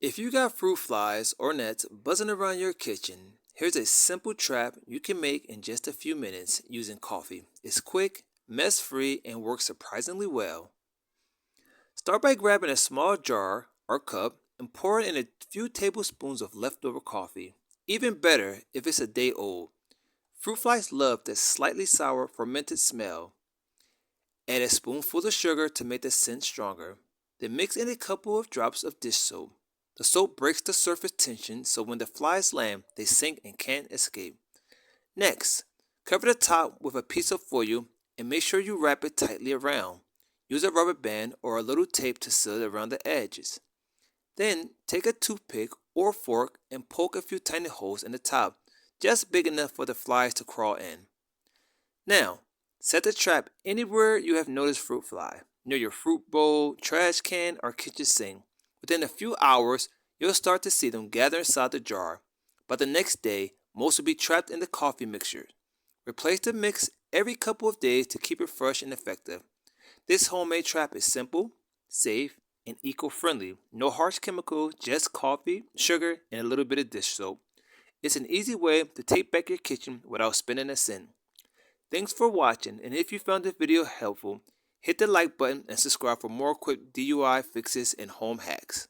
If you got fruit flies or gnats buzzing around your kitchen, here's a simple trap you can make in just a few minutes using coffee. It's quick, mess free, and works surprisingly well. Start by grabbing a small jar or cup and pour in a few tablespoons of leftover coffee. Even better if it's a day old. Fruit flies love that slightly sour fermented smell. Add a spoonful of sugar to make the scent stronger. Then mix in a couple of drops of dish soap. The soap breaks the surface tension so when the flies land, they sink and can't escape. Next, cover the top with a piece of foil and make sure you wrap it tightly around. Use a rubber band or a little tape to seal it around the edges. Then take a toothpick or fork and poke a few tiny holes in the top, just big enough for the flies to crawl in. Now, set the trap anywhere you have noticed fruit fly, near your fruit bowl, trash can, or kitchen sink. Within a few hours, you'll start to see them gather inside the jar. By the next day, most will be trapped in the coffee mixture. Replace the mix every couple of days to keep it fresh and effective. This homemade trap is simple, safe, and eco-friendly. No harsh chemicals, just coffee, sugar, and a little bit of dish soap. It's an easy way to take back your kitchen without spending a cent. Thanks for watching, and if you found this video helpful, hit the like button and subscribe for more quick DIY fixes and home hacks.